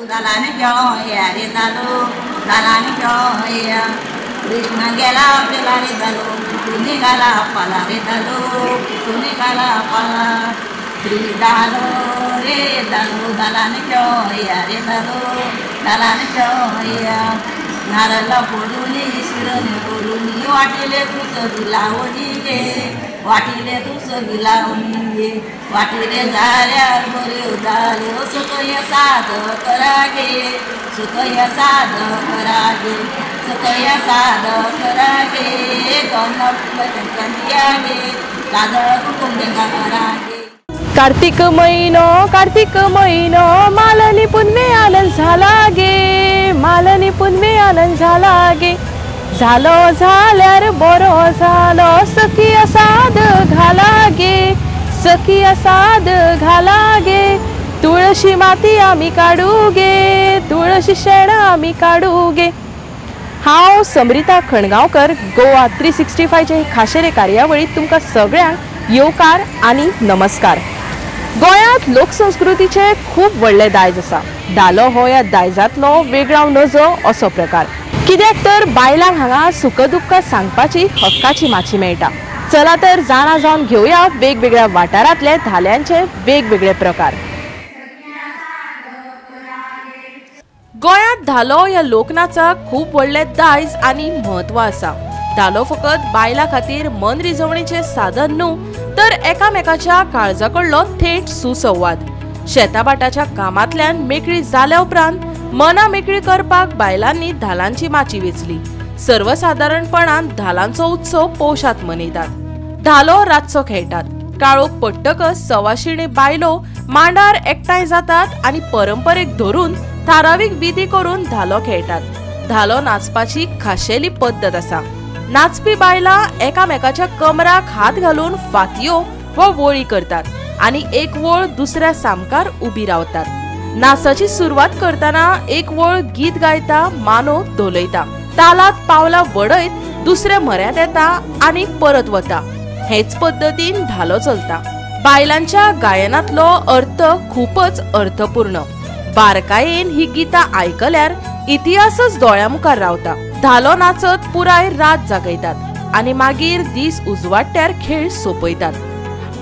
दालाने खेळो या रे धालो दालाने खेळो या कृष्ण गेला पेला रे धालो तुम्ही गाला पाला रे धालो तुम्ही गाला पाला श्री धालो रे धालो दालाने खेळो या रे धालो दालाने खेळो या नारळा फोडून शिरणे फोडून वाटिले तुझं लावणी गे वाटिले तुझं लावणी गे वाटिले झाल्यावर बरे झाले सुखय साध करागे सुखय साध करागे सुखय साध करागे गणपती काजळ कुंकुम करागे कार्तिक महिनो मालनी पुनवे आनंद झाला गे मालनी पुनवे आनंद झाला गे झालो झाल्यार बरो झालो सखिया साध घाला गे सखिया साध घाला गे तुळशी माती आम्ही काढू गे तुळशी शेण आम्ही काढू गे। हांव समरिता खणगांवकर गोवा 365 चे खाशेले कार्यावळीत तुमकां सगळ्यांक येवकार आनी नमस्कार। गोंयांत लोकसंस्कृतीचे खूप व्हडले दायज आसा। धालो हो ह्या दायजांतलो वेगळो नजो असो प्रकार, कित्याक तर बायलांक हांगा सुख दुख्ख सांगपाची हक्काची माची मेळटा। चला तर जाणा जावन घेवया वेगवेगळ्या वाठारांतले धाल्यांचे वेगवेगळे प्रकार। गोंयांत धालो ह्या लोकनाचाक खूप व्हडले दायज आनी म्हत्व आसा। धालो फकत बायलां खातीर मन रिजवणेचें साधन न्हू, तर एकामेकाच्या काळजाकडलो थेट सुसंवाद। शेताबाटाच्या कामांतल्यान मेकळी जाल्या उपरांत मना मेकळी करपाक बायलांनी धालांची माची वेचली। सर्वसाधारणपणान धालांचो उत्सव पौशांत मनयतात। धालो रातचो खेळटात। काळोख पडटकच सवाशिणी बायलो मांडार एकठांय जातात आनी परंपरेक धरून थारावीक विधी करून धालो खेळटात। धालो नाचपाची खाशेली पद्धत आसा। नाचपी बायलां एकामेकाच्या कमराक हात घालून फातयो वा वळी करतात आनी एक वळ दुसऱ्या सामकार उबी रावतात। नाचाची सुरवात करतना एक वळ गीत गायता, मानो धोलयता, तालात पावला वडयत दुसऱ्या म्हऱ्यांत येता आनी परत वता। हेच पद्धतीन धालो चलता। बायलांच्या गायनातलो अर्थ खूपच अर्थपूर्ण। बारकायेन ही गीतां आयकल्यार इतिहासच दोळ्या मुखार रावता। धालो नाचत पुराय रात जागयतात आनी मागीर दीस उजवाडट्यार खेळ सोंपयतात।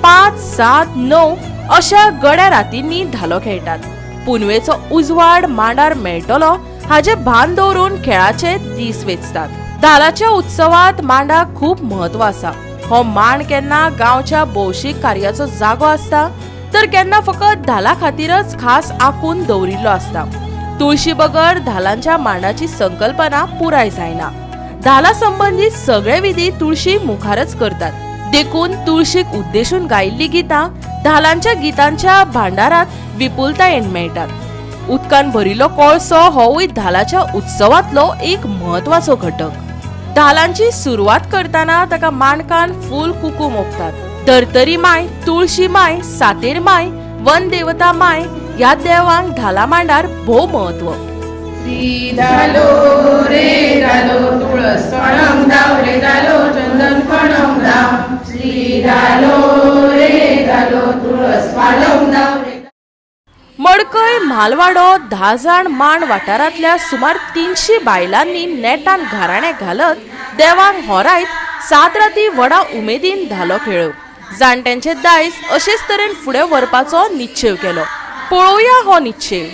5, 7, 9 अशा गड्या रातींनी धालो खेळटात। पुनवेचो उजवाड मांडार मेळटलो हाचे भान दवरून खेळाचे दीस वेचतात। धालाच्या उत्सवात मांडाक खूप म्हत्व आसा। हो मांड केन्ना गांवच्या भौशीक कार्याचो जागो आसता, तर केन्ना फकत धाला खातीरच खास आंखून दवरिल्लो आसता। तुळशी बगर धालांच्या मांडाची संकल्पना पुराय जायना। धाला संबंधित सगळे विधी तुळशी मुखारच करतात। देखून तुळशीक उद्देशून गायिल्ली गितां धालांच्या गितांच्या भांडारात विपुलतायेन मेळटात। उदकान भरिल्लो कोळसो होवूय धालाच्या उत्सवांतलो एक म्हत्वाचो घटक। धालांची सुरवात करतना ताका माणकान फूल कुकूम ओंपतात। धर्तरी माय, तुळशी माय, सातेर माय, वन देवता माय ह्या देवांक धाला मांडार भोव म्हत्व। श्री धालो रे धालो तुळस फणम धाव रे धालो चंदन फणम धाव श्री धालो रे धालो तुळस फणम धाव रे। मडकय म्हालवाडो धाजाण मांड वाठारांतल्या सुमार 300 बायलांनी नेटान घराणे घालत देवांक होरायत 7 राती व्हडा उमेदीन धालो खेळ्यो। जाणट्यांचे दायज अशेच तरेन फुडें व्हरपाचो निश्चय केलो। पळोवया हो निश्चय।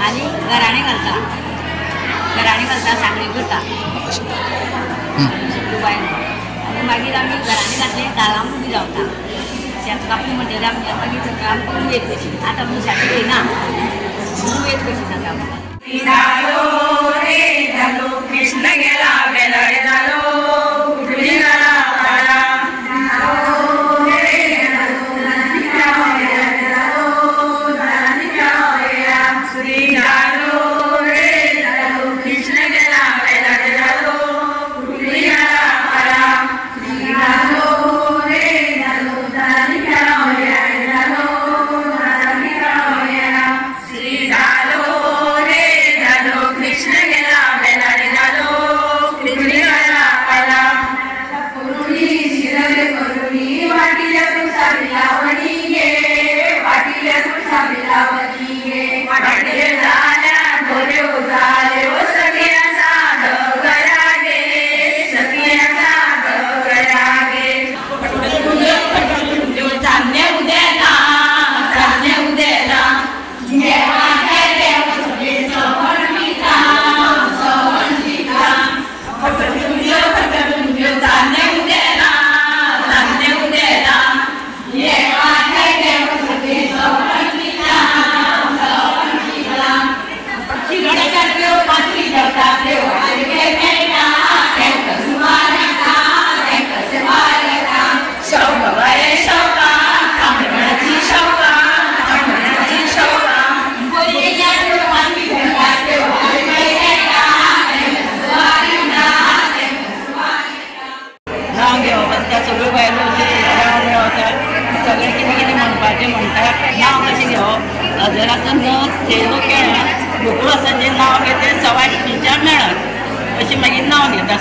आणि घराणे घालता सांगली करता आणि मागीर आमी घराणे घातले धालांक उबी रावता। शेत कापून म्हणटकीर आमी मागीर काम करून येत कशी आतां आमी शेत येना येत कशी जाता। कृष्ण गेला बेलाळे धालो कुटुंबी घाला पाडा श्री धालो रे धालो कृष्ण गेला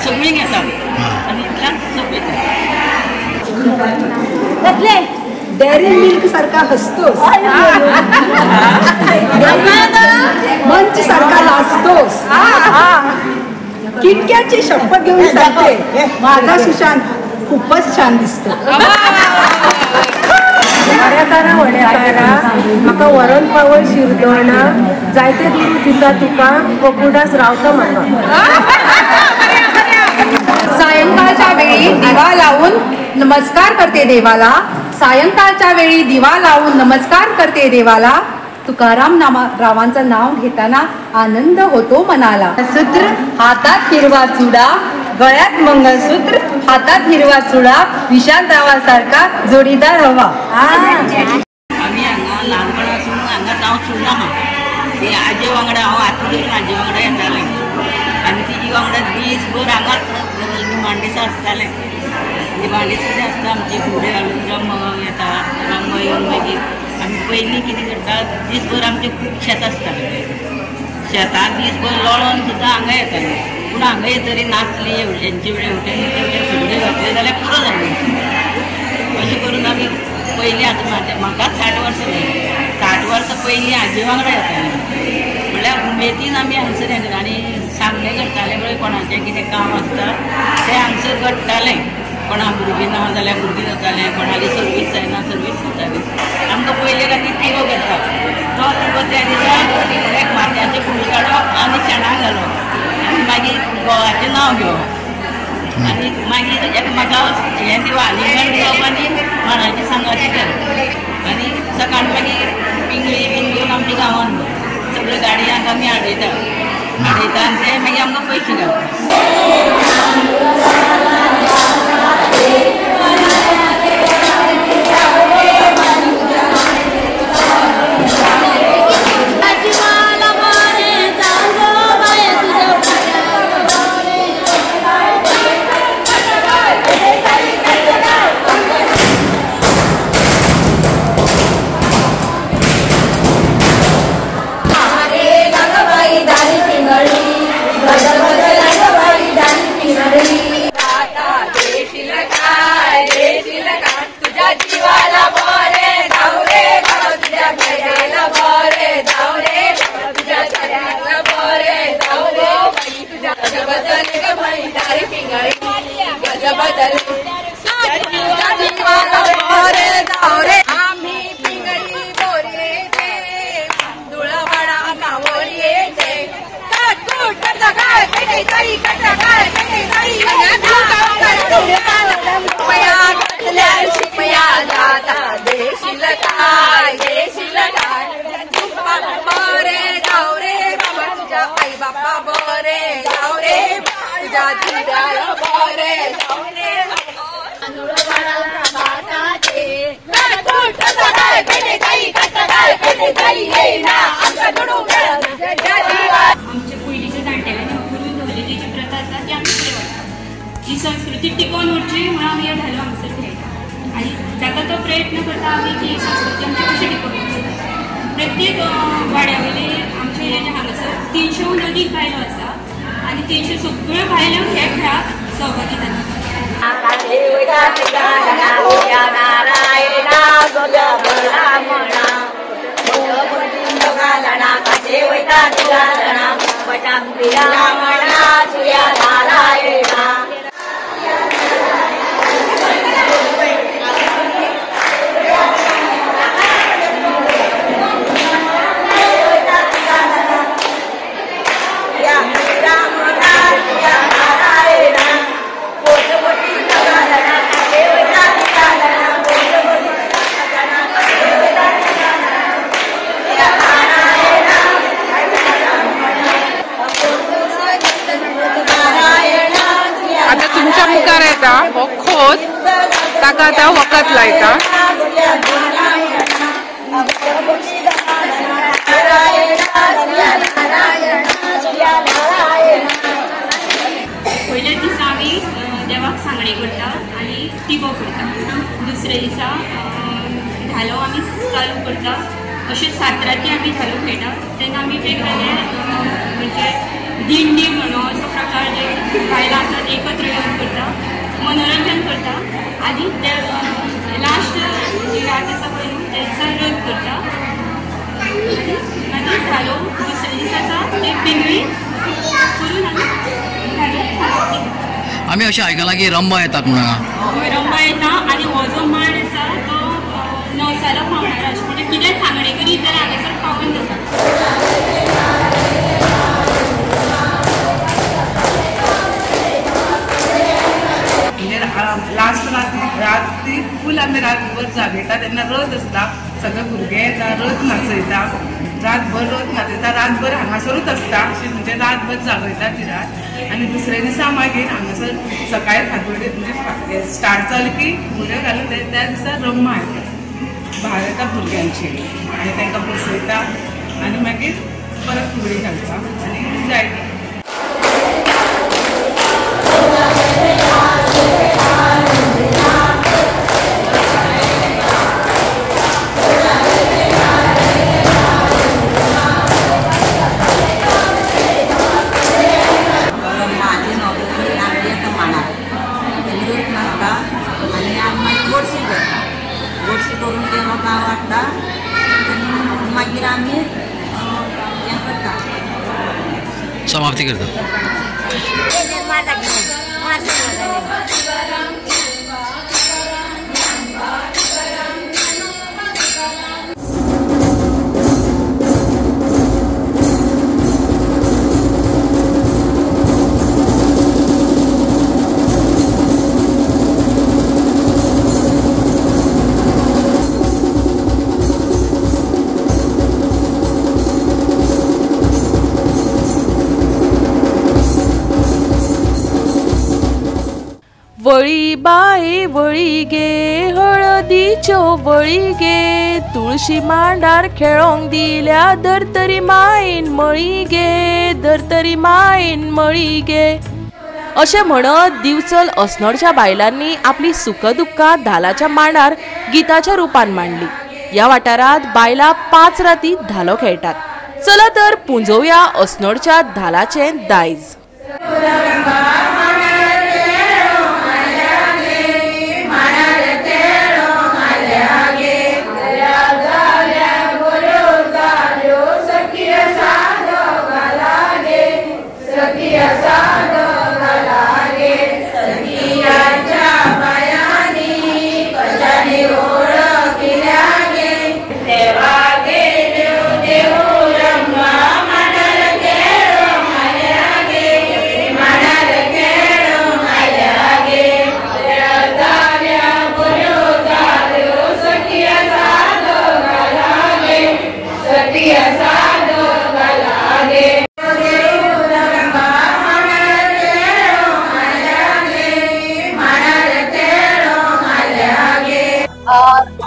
सगळीं घेतात आनी इतल्यान सोंपयतात. डेअरी मिल्क सारखा हसतोस, मंच सारखा लाजतोस, किटक्याची शपथ घेऊन सांगते माझा सुशांत खूपच छान दिसतो. म्हाका वरण पावळ शिरदोणा जायते दूर दिता तुका कोकुडास रावता म्हाका. सायंकाळच्या वेळी दिवा लावून नमस्कार करते देवाला, सायंकाळच्या वेळी दिवा लावून नमस्कार करते देवाला. तुकाराम रावांचं नाव घेताना आनंद होतो मनाला. सूत्र हातात हिरवा चुडा, गळ्यात मंगळसूत्र, हातात हिरवा चुडा, विशालरावासारखा जोडीदार हवा. आम्ही हांगा ल्हानपणासून हांगाच हांव चुडला हा. ती आजे वांगडा हांव हाती धरून आजे वांगडा येतालें आनी तिजी वांगडा दीसभर हांगाच निमाणदिसा आसतालें. निमाणदीस कितें आसता आमचे फुडें घालून रंग येता, रंग येवन मागीर आमी पयलीं कितें करतात दीसभर आमचें खूब शेत आसतालें. शेतांत दीसभर लोळोन सुद्दां हांगा येतालीं. पूण हांगा येतरी नाचली हेवटेंचे वेळे हेवटेन फुगड्यो घातले जाल्यार पुरो जालें. अशें करून आमी पयलीं आतां म्हाकाच 60 वर्सां जालीं. 60 वर्सां पयलीं आजे वांगडा येतालीं. म्हणल्यार उमेदीन आमी हांगसर येतालीं आनी सांगणें करतालें पळय कोणाचें कितें काम आसता तें हांगसर घडटालें. कोणा भुरगीं ना जाल्यार भुरगीं जातालें, कोणाली सर्वीस जायना सर्वीस जाताली. आमकां पयले खातीर तिगो करता. तो तिगो त्या दिसा एक माथ्याचें फूल काडप आनी शेणां घालप आनी मागीर घोवाचें नांव घेवप आनी मागीर एकामेकाक हें दिवप आलिंगन दिवप आनी मानाची सांगाची करप आनी सकाळ मागीर पिंगळी बीन घेवन आमच्या गांवांत सगळ्यो गाडयांक आमी आडयता आनी ते मागीर आमकां पयशे घालता. ही संस्कृती टिकून उरची म्हणून आमी हे धालो हांगसर खेळटा आनी ताका तो प्रयत्न करता आमी की ही संस्कृती आमची कशी टिकून उरची. प्रत्येक वाड्या वयले आमचे हे हांगासर 300हून अदीक बायलो आसा आनी 300 सगळ्यो बायलो हे खेळाक सहभागी जातात. हो खोत ताका आतां वखद लायता. पयल्या दिसा आमी देवाक सांगणे करता आनी तिगो करता. दुसऱ्या दिसा धालो आमी चालू करता. अशें 7 राती आमी धालो खेळटा. तेन्ना आमी वेगवेगळे म्हणजे दिंडी म्हणून असो प्रकार जे बायलां आसात एक आम्ही अशें आयकलां की रंबा येतात म्हणून हय रंबा येता आनी हो जो मांड आसा तो नवसाला पावणारा अशें म्हणजे कितें सांगणे करीत जाल्यार हांगासर पावून जाता. लास्ट रात्री फूल आमी रातभर जागयता तेन्ना रथ आसता सगळे भुरगे येता रथ नाचयता रातभर रथ नाचयता रातभर हांगासरूच आसता म्हणजे रातभर जागयता ती रात आनी दुसरे दिसा मागीर हांगासर सकाळी फातोडे म्हणजे स्टार्ट जालें की फुगड्यो घालून त्या दिसा रम्मा येता भार येता भुरग्यांची आनी तांकां बसयता आनी मागीर परत फुगडी घालता आनी जायता. गोडशी करून ते लोकांक वाटता आनी मागीर आमी हें करता समाप्ती करता. वळी बाई वळी गे हळदीच्यो वळी गे तुळशी मांडार खेळोंक दिल्या धर्तरी मायेन मळी गे धर्तरी मायेन मळी गे अशें म्हणत दिवचल अस्नोडच्या बायलांनी आपली सुखदुख्खां धालाच्या मांडार गिताच्या रुपान मांडली. ह्या वाठारांत बायलां 5 राती धालो खेळटात. चला तर पुंजोवया अस्नोडच्या धालाचें दायज.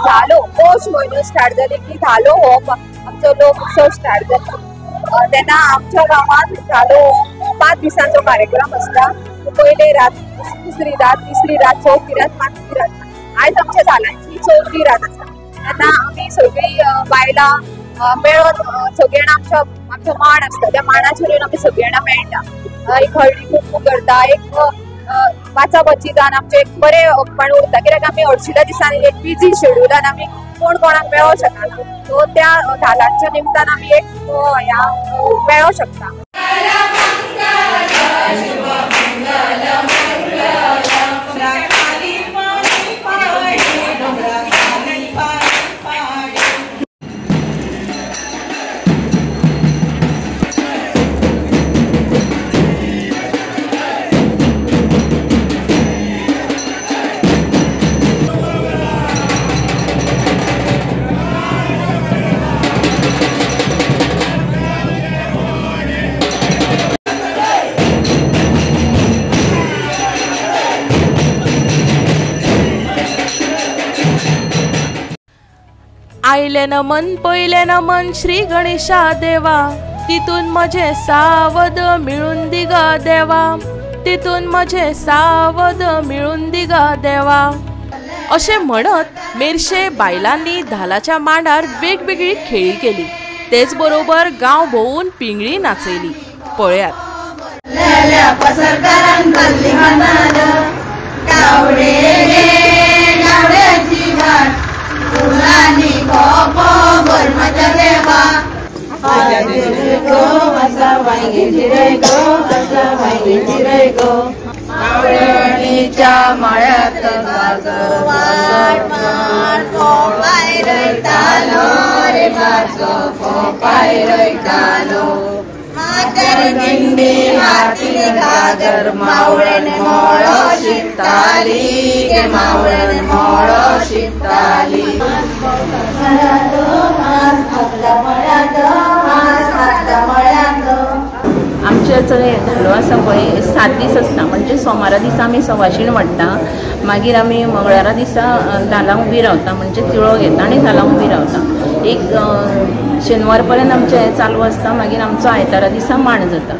धालो पोष म्हयनो स्टार्ट जाली की धालो हो आमचो लोकोत्सव स्टार्ट जाता तेन्ना आमच्या गांवांत धालो 5 दिसांचो कार्यक्रम आसता. पयले रात, दुसरी रात, तिसरी रात, चवथी रात, पांचवी रात. आयज आमच्या धालांची चवथी रात आसा तेन्ना आमी सगळीं बायलां मेळून सगळीं जाणां आमचो मांड आसता त्या मांडाचेर येवन आमी सगळीं जाणां मेळटा. एक हळदी कुंकू करता, एक वाचावची जावन आमचें एक बरेंपण उरता कित्याक आमी 8 दिसांनी एक बिजी शेड्युलान आमी कोण कोणाक मेळोंक शकना सो त्या धालांच्या निमतान आमी एक मेळोंक शकता. आयले नमन पयले नमन श्री गणेशा देवा तितून म्हजे सावध मिळून दिगा देवा तितून म्हजे सावध मिळून दिगा देवा अशें म्हणत मेरशे बायलांनी धालाच्या मांडार वेगवेगळी खेळी केली. तेच बरोबर गांव भोंवून पिंगळी नाचयली. पळयात. Go, बाजरीच्या मळ्यात गाजर पाय रयतालो रे बाजो पाय रयतालो मातर दिंडी हाती गाजर मावळेन मोळो शिकताली गे मावळेन मोळो शिकताली आमचे धालो आसा पळय 7 दीस आसता म्हणजे सोमारा दिसा आमी सवाशीण वाडटा मागीर आमी मंगळारा दिसा धालांक उबी रावता म्हणजे तिळो घेता आनी धालांक उबी रावता एक शेनवार पर्यंत आमचें चालू आसता मागीर आमचो आयतारा दिसा मांड जाता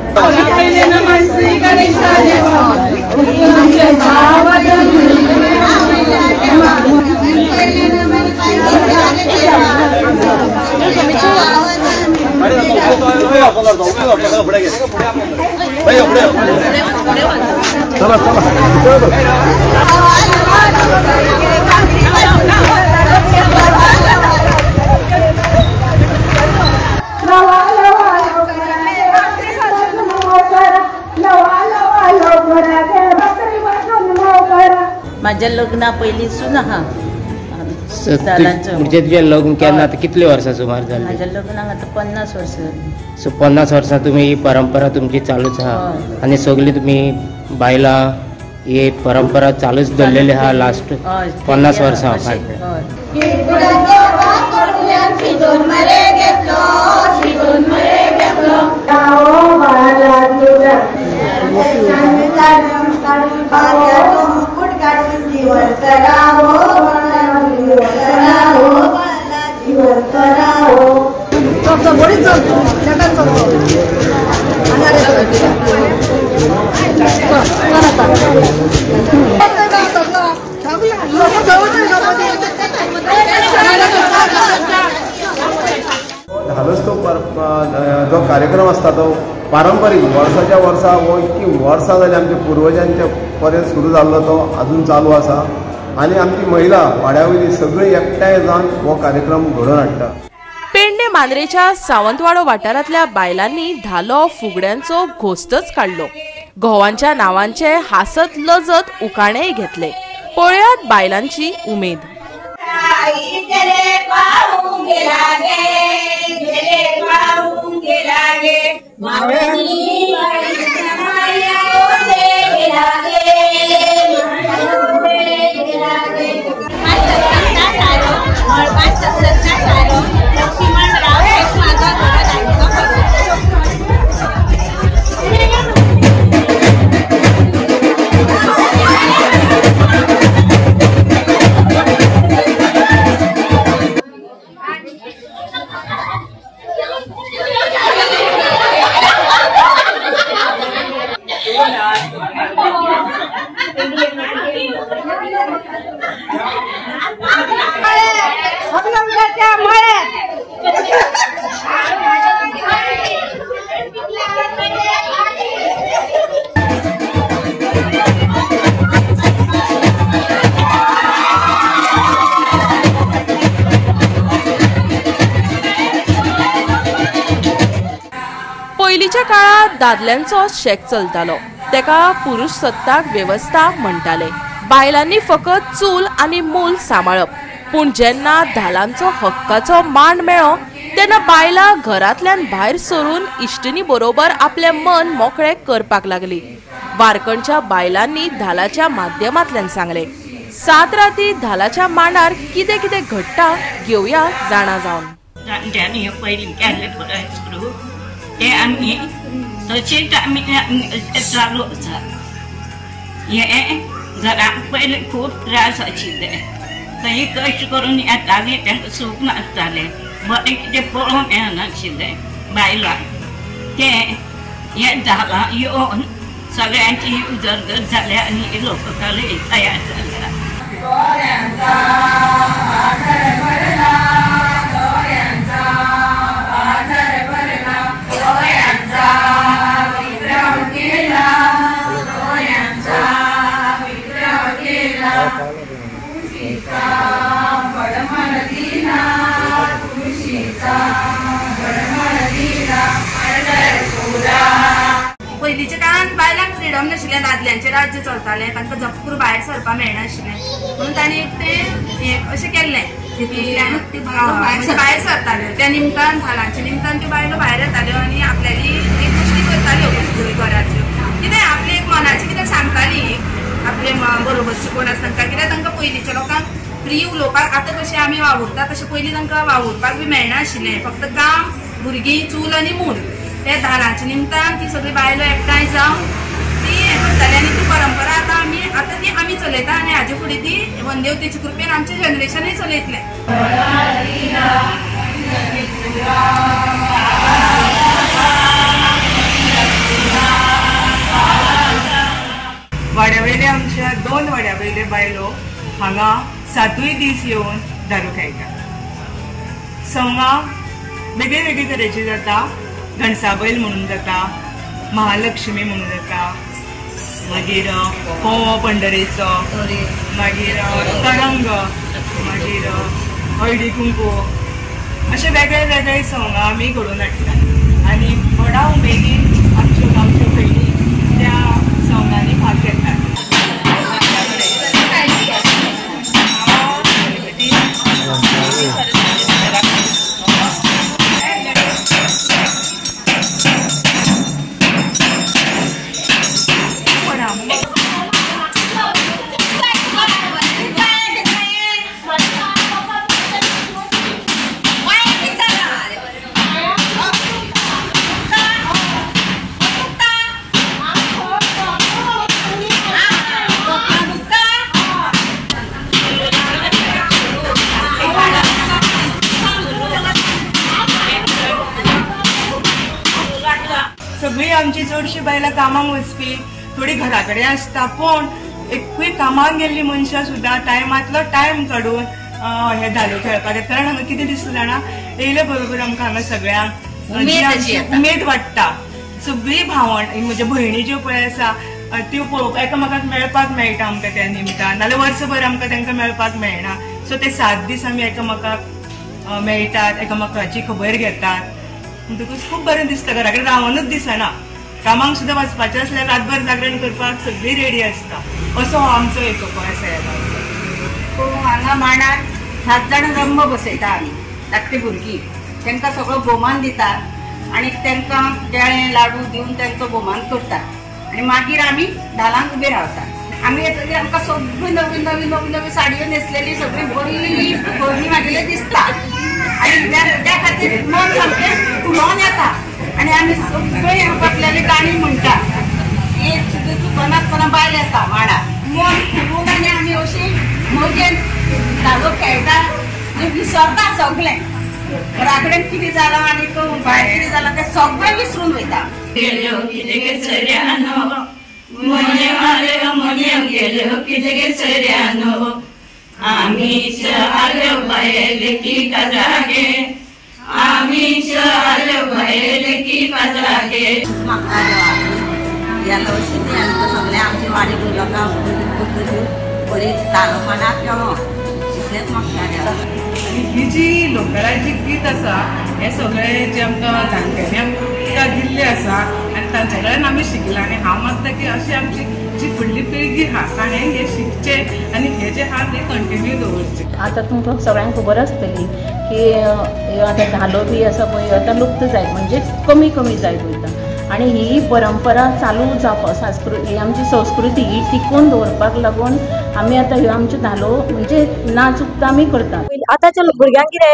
माझ्या लग्ना पयलींसून आहा म्हणजे तुझें लग्न केन्ना आतां कितले वर्सां सुमार जाली? माझ्या लग्नाक आतां 50 वर्सां जाली. सो 50 वर्सां तुमी ही परंपरा तुमची चालूच आहा आनी सगळी तुमी बायलां ही परंपरा चालूच दवरलेली आहा लास्ट 50 वर्सां धालोच तो जो कार्यक्रम असता तो पारंपारीक वर्साच्या वर्सा वो इतकी वर्सां जाली आमच्या पुर्वजांच्या पर्यंत सुरू जाल्लो तो अजून चालू आसा आनी आमची महिला वाड्यावयली सगळी एकठांय जावन हो कार्यक्रम घडोवन हाडटा. पेडणे मांद्रेच्या सावंतवाडो वाठारांतल्या बायलांनी धालो फुगड्यांचो घोस्तच काढलो. घोवांच्या नावांचे हासत लजत उकाणेय घेतले. पळयात बायलांची उमेद. पयलींच्या काळात दादल्यांचो शेक चलतालो तेका पुरुष सत्ताक वेवस्था म्हणटाले. बायलांनी फकत चूल आनी मूल सांबाळप. पूण जेन्ना धालांचो हक्काचो मान मेळ्ळो तेन्ना बायलां घरांतल्यान भायर सरून इश्टिणी बरोबर आपले मन मोकळे करपाक लागली. वारकणच्या बायलांनी धालाच्या माध्यमांतल्यान सांगले. 7 राती धालाच्या मांडार कितें कितें घडटा घेवया जाणा जावन. ते आम्ही तशीच आम्ही चालू आसा. हे घराक पयलीं खूब त्रास आशिल्ले. थंय कश्ट करून येताले तेंका सूख नासताले. बरें कितें पळोवंक मेळनाशिल्लें बायलांक. ते हे धालां येवन सगळ्यांची उदरगत जाल्या आनी लोककला तयार जाल्या. पयलींच्या काळात बायलांक फ्रिडम नाशिल्लो. आशिल्लें दादल्यांचें राज्य चलतालें तांकां झप्प करून भायर सरपाक मेळनाशिल्लें म्हणून तांणी तें अशें केल्लें भायर सरताल्यो त्या निमतान धालांच्या निमतान त्यो बायलो भायर येताल्यो आनी आपल्याली एक गोश्टी करताल्यो घराच्यो कितें आपली एक मनाचें कितें सांगताली आपले बरोबरची कोण आसा तांकां कित्याक तांकां पयलींच्या लोकांक फ्री उलोवपाक आतां कशें आमी वावुरता तशें पयलीं तांकां वावुरपाक बी मेळनाशिल्लें फक्त काम भुरगीं चूल आनी मूल ते धालांच्या निमतान ती सगळी बायलो एकठांय जावन ती हें करताली आनी ती परंपरा आतां ती आमी चलयता आनी हाजे फुडें ती वनदेवतेचे कृपेन आमचें जनरेशनूय चलयतलें. वाड्यावयले आमच्या 2 वाड्यावयले बायलो हांगा 7 दीस येवन धालो खेळटात. संवंगां वेगळे वेगळे तरेची जाता. गणसाबैल म्हणून जाता, महालक्ष्मी म्हणून जाता, मागीर फोव पंढरेचो, मागीर तरंग, मागीर हळदी कुंकू अशे वेगळे वेगळे संवंगां आमी घडोवन हाडटात आनी व्हडा उमेदीन आमच्यो गांवच्यो भयणी त्या संवंगांनी भाग घेतात. सगळी आमची चडशी बायलां कामाक वचपी थोडी घरा कडेन आसता पूण एकूय कामाक गेल्ली मनशां सुद्दां टायमांतलो टायम काडून हे धालो खेळपाक येता. कारण हांगा कितें दिसता जाणा येयले बरोबर आमकां हांगा सगळ्यांक उमेद वाडटा. सगळी भावंड म्हज्या भयणी ज्यो पळय आसा त्यो पळोवपाक एकामेकाक मेळपाक मेळटा आमकां त्या निमतान नाल्यार वर्सभर आमकां तांकां मेळपाक मेळना. सो ते 7 दीस आमी एकामेकाक मेळटात एकामेकाची खबर घेतात म्हणटकूच खूब बरें दिसता. घरा कडेन रावनूच दिसना. कामाक सुद्दां वचपाचें असल्यार रातभर जागरण करपाक सगळी रेडी आसता. असो हो आमचो एक उपाय आसा. हांगा मांडार 7 जाण रंब बसयता आमी धाकटी भुरगीं तांकां सगळो भोवमान दितात आनी तांकां केळें लाडू दिवन तांचो भोवमान करतात आनी मागीर आमी धालांक उबे रावतात. आमी येतकीर आमकां सगळी नवी नवी नवी नवी साडयो न्हेसलेली सगळी बरी भरणी मागिल्ली दिसता आनी त्या खातीर मन सामकें फुलोवन येता आनी आमी सगळीं आपल्याली गाणी म्हणटात. एक चुकनासतना बायल येता मांडार मन फुलोवन आनी आमी अशी मजेन धालो खेळटात आनी विसरता सगळें. घरा कडेन कितें जालां आनी भायर कितें जालां तें सगळें विसरून वयता. गेल्यो कितें गे चऱ्यानो मोन्यो आल्यो मोन्यो गेल्यो कितें गे चऱ्यानो आमीच आल्यो बायले की काजागे आमीच आल्यो बायले की काजागे. येलो अशी ती सगळें आमची वाडी लोकां बरी धालो मनाक केलो इतलेंच म्हाका. ही जी लोकराची गीत आसा हे सगळे जे आमकां जाणटेल्यांनी आमकां दिल्ले आसा आनी तांचे कडेन आमी शिकला आनी हांव मागता की अशी आमची जी फुडली पिळगी आहा ताणें हे शिकचे आनी हे जे आहा ते कंटिन्यू दवरचे. आतां तुमकां सगळ्यांक खबर आसतली की आतां धालो बी आसा पळय आतां लुप्त जायत म्हणजे कमी कमी जायत वयता आनी ही परंपरा चालू जावपाक संस्कृती आमची संस्कृती ही टिकून दवरपाक लागून आमी आतां ह्यो आमच्यो धालो म्हणजे ना चुकता आमी करतात. आतांच्या भुरग्यांक कितें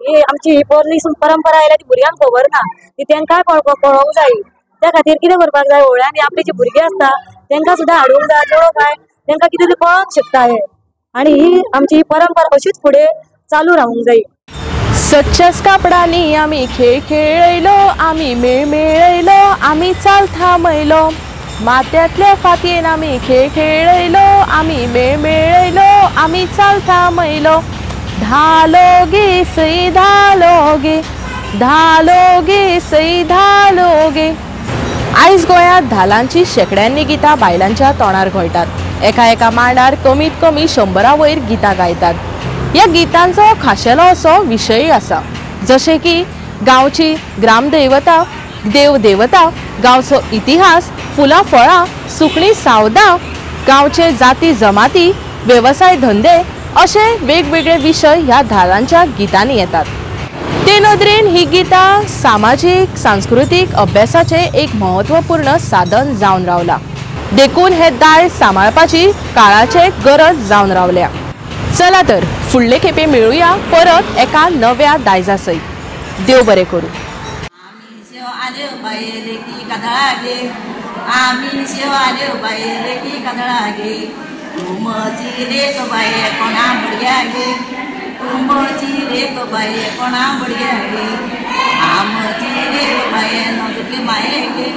ही आमची पोरणी परंपरा आयल्या ती भुरग्यांक खबर ना ती तांकांय कळोवंक जाय. त्या खातीर कितें करपाक जाय व्हडल्यांनी आपले जे भुरगे आसता तांकां सुद्दां हाडूंक जाय चेडो काय तांकां कितें तरी कळोंक शकता हे आनी ही आमची परंपरा अशीच फुडें चालू रावूंक जाय. सच्च्याच कापडांनी आमी खेळ खेळयलो आमी मेळ मेळयलो आमी चाल थांबयलो माथ्यातल्या फातयेन आमी खेळ खेळयलो आमी मेळ मेळयलो आमी चाल थांबयलो धालो गे सई धालो गे धालो गे सई धालो गे. आयज गोंयांत धालांची शेकड्यांनी गितां बायलांच्या तोंडार घोळटात. एका एका मांडार कमीत कमी 100 वयर गितां गायतात. ह्या गितांचो खाशेलो असो विशय आसा जशें की गांवची ग्रामदैवता देवदेवता गांवचो इतिहास फुलां फळां, सुकणीं सावदां, गांवचे जाती जमाती, वेवसाय धंदे अशे वेगवेगळे विशय ह्या धालांच्या गितांनी येतात। ते नदरेन ही गितां सामाजीक सांस्कृतीक अभ्यासाचे एक महत्वपूर्ण साधन जावन रावला। देखून हे दायज सांबाळपाची काळाचे गरज जावन रावल्या। चला तर फुडले खेपे मेळुया परत एका नव्या दायजा सयत। देव बरें करूं। आल्यो बाये की कादळागे आमी शेव आल्यो बाये की कादळागे तुमची रेक बाये कोणा भुरग्यागे तुमची रेक बाये कोणा भुरग्यागे आमची रेक बाये नदके मायेगे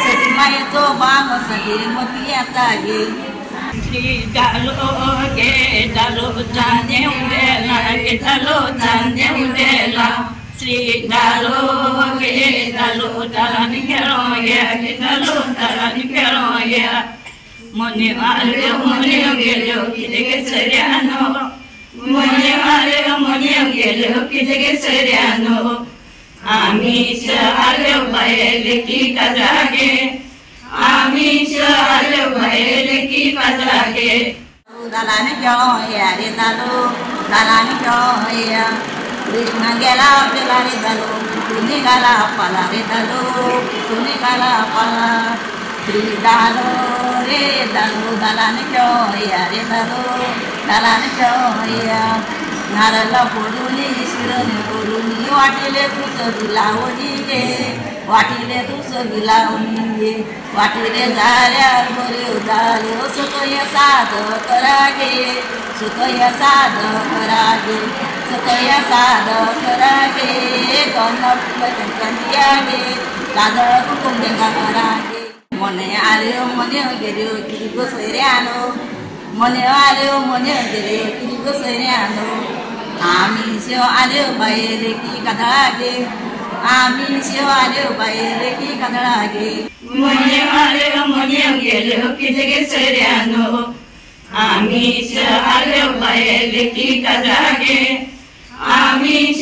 सती मायेचो बांग सगळे मती येता गे श्री डालो गे डालो जाने उडेला गे डालो जाने उडेला श्री डालो गे डालो डालानी खेळो या गे डालो डालानी खेळो या मने आल्यो गेलो किते गे सर्यानो मने गेलो किते गे सर्यानो आमीच आल्यो बायले की काजागे आमीच आल्यो बायले की काजागे दालानी खेळो या रे दालो दालानी खेळो या कृष्ण गेला पेला रे दालो तू निघाला पाला रे दालो तू निघाला पाला श्री दालो रे दालो दालानी खेळो या रे दालो दालानी खेळो या नारळा फोडून शिरणे फोडून वाटिले तुस लावणी गे वाटिले तुस लावणी गे वाटिले झाल्यार बऱ्यो जाल्यो सुकय साद करागे सुकय साद करागे सुकय साद करागे कन्यागे काजळ कुंकुम देगा करागे मने आल्यो मने गेल्यो किती गो सोयऱ्यानो मने आल्यो मने गेल्यो किती गो सोयऱ्यानो आमी शेव आल्यो बायले की कादळागे आमी शेव आल्यो बायले की कादळागे मने गेल्यो किते गे सर्यानो आमीच आल्यो बायले की काजागे आमीच